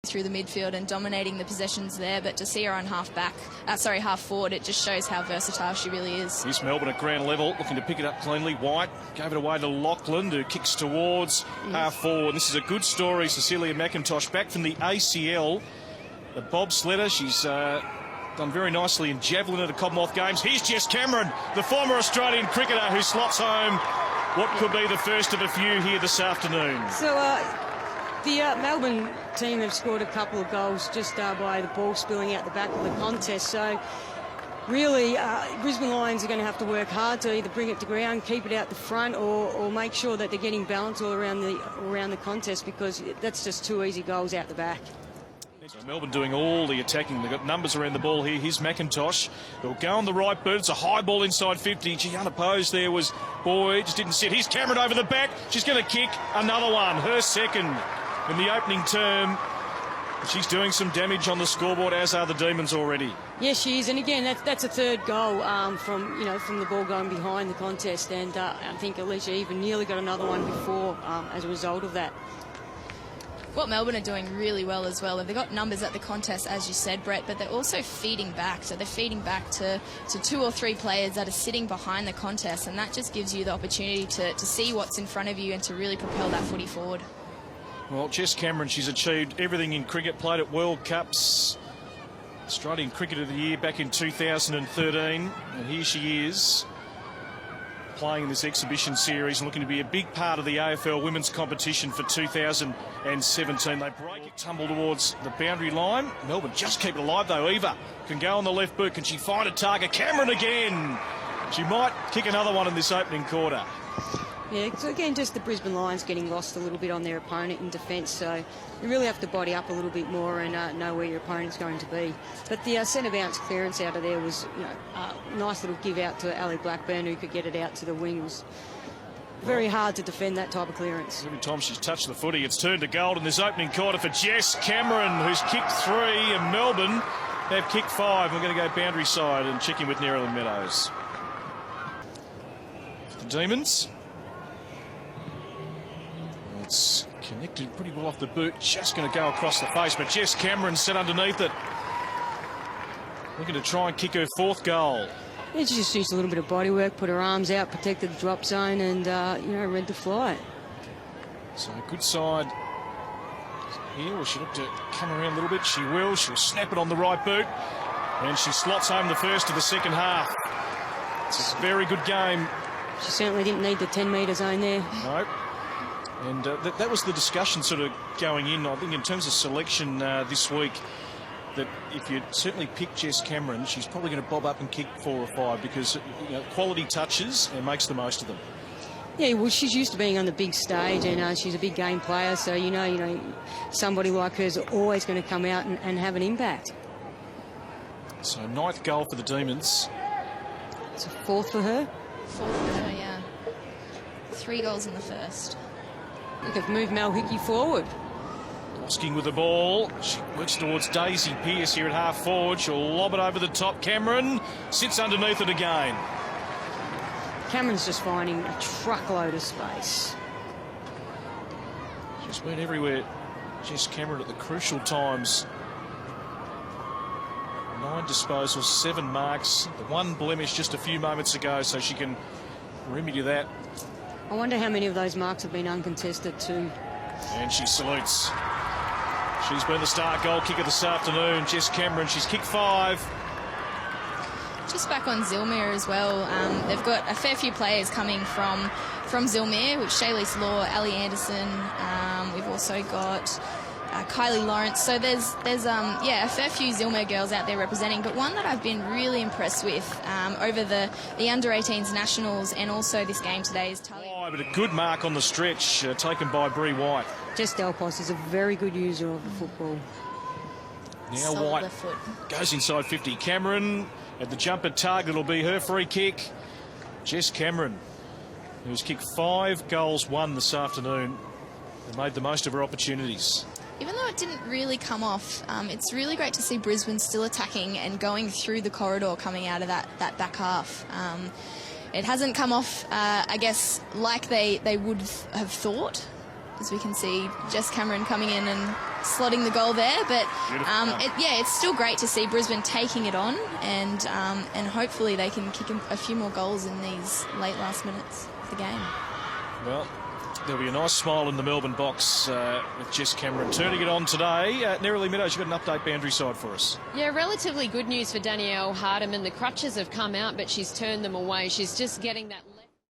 through the midfield and dominating the possessions there, but to see her on half forward, it just shows how versatile she really is. Here's Melbourne at ground level, looking to pick it up cleanly. White gave it away to Lachlan, who kicks towards half forward. This is a good story. Cecilia McIntosh back from the ACL, the bobsledder. She's done very nicely in javelin at the Commonwealth Games. Here's Jess Cameron, the former Australian cricketer, who slots home what could be the first of a few here this afternoon. So the Melbourne team have scored a couple of goals just by the ball spilling out the back of the contest. So really, Brisbane Lions are going to have to work hard to either bring it to ground, keep it out the front, or make sure that they're getting balance all around the contest, because that's just 2 easy goals out the back. So Melbourne doing all the attacking. They've got numbers around the ball here. Here's McIntosh. They'll go on the right boot. It's a high ball inside 50. Gee, unopposed there was Boyd. Just didn't sit. Here's Cameron over the back. She's going to kick another one. Her second in the opening term. She's doing some damage on the scoreboard, as are the Demons already. Yes, she is. And again, that's a third goal from the ball going behind the contest. And I think Alicia even nearly got another one before as a result of that. What Melbourne are doing really well as well, they've got numbers at the contest, as you said, Brett, but they're also feeding back. So they're feeding back to 2 or 3 players that are sitting behind the contest, and that just gives you the opportunity to see what's in front of you and to really propel that footy forward. Well, Jess Cameron, she's achieved everything in cricket, played at World Cups, Australian Cricket of the Year back in 2013, and here she is, playing in this exhibition series and looking to be a big part of the AFL women's competition for 2017. They break it, tumble towards the boundary line. Melbourne just keep it alive though. Eva can go on the left boot. Can she find a target? Cameron again. She might kick another one in this opening quarter. Yeah, so again, just the Brisbane Lions getting lost a little bit on their opponent in defence, so you really have to body up a little bit more and know where your opponent's going to be. But the centre bounce clearance out of there was, a nice little give out to Ali Blackburn, who could get it out to the wing. It was very hard to defend that type of clearance. Every time she's touched the footy, it's turned to gold in this opening quarter for Jess Cameron, who's kicked 3, and Melbourne have kicked 5. We're going to go boundary side and check in with Nerylyn Meadows. The Demons. It's connected pretty well off the boot, just going to go across the face, but Jess Cameron set underneath it, looking to try and kick her 4th goal. Yeah, she just used a little bit of body work, put her arms out, protected the drop zone, and read the fly. So good side here. Will she look to come around a little bit? She will. She'll snap it on the right boot, and she slots home the first of the second half. It's a very good game. She certainly didn't need the 10-metre zone there. No. And that was the discussion sort of going in, I think, in terms of selection this week, that if you certainly pick Jess Cameron, she's probably going to bob up and kick 4 or 5 because, quality touches and makes the most of them. Yeah, well, she's used to being on the big stage, and she's a big game player, so, somebody like her is always going to come out and have an impact. So 9th goal for the Demons. It's a 4th for her? 4th for her, yeah. 3 goals in the first. Look at move Mel Hickey forward. Hosking with the ball. She works towards Daisy Pearce here at half forward. She'll lob it over the top. Cameron sits underneath it again. Cameron's just finding a truckload of space. She's been everywhere. Jess Cameron at the crucial times. 9 disposals, 7 marks. The 1 blemish just a few moments ago, so she can remedy that. I wonder how many of those marks have been uncontested too. And she salutes. She's been the star goal kicker this afternoon. Jess Cameron, she's kicked 5. Just back on Zillmere as well. They've got a fair few players coming from Zillmere, with Shaylease Law, Ali Anderson. We've also got Kylie Lawrence. So there's a fair few Zillmere girls out there representing, but one that I've been really impressed with over the under-18s nationals and also this game today is Talia. Oh, but a good mark on the stretch taken by Bree White. Jess Delpos is a very good user of the football. Now White goes inside 50. Cameron at the jumper target. It'll be her free kick. Jess Cameron, who's kicked 5 goals, 1 this afternoon, and made the most of her opportunities. Even though it didn't really come off, it's really great to see Brisbane still attacking and going through the corridor coming out of that back half. It hasn't come off, I guess, like they would have thought, as we can see Jess Cameron coming in and slotting the goal there. But it's still great to see Brisbane taking it on, and hopefully they can kick a few more goals in these late last minutes of the game. Well, there'll be a nice smile in the Melbourne box with Jess Cameron turning it on today. Nerily Meadows, you've got an update boundary side for us. Yeah, relatively good news for Danielle Hardiman. The crutches have come out, but she's turned them away. She's just getting that...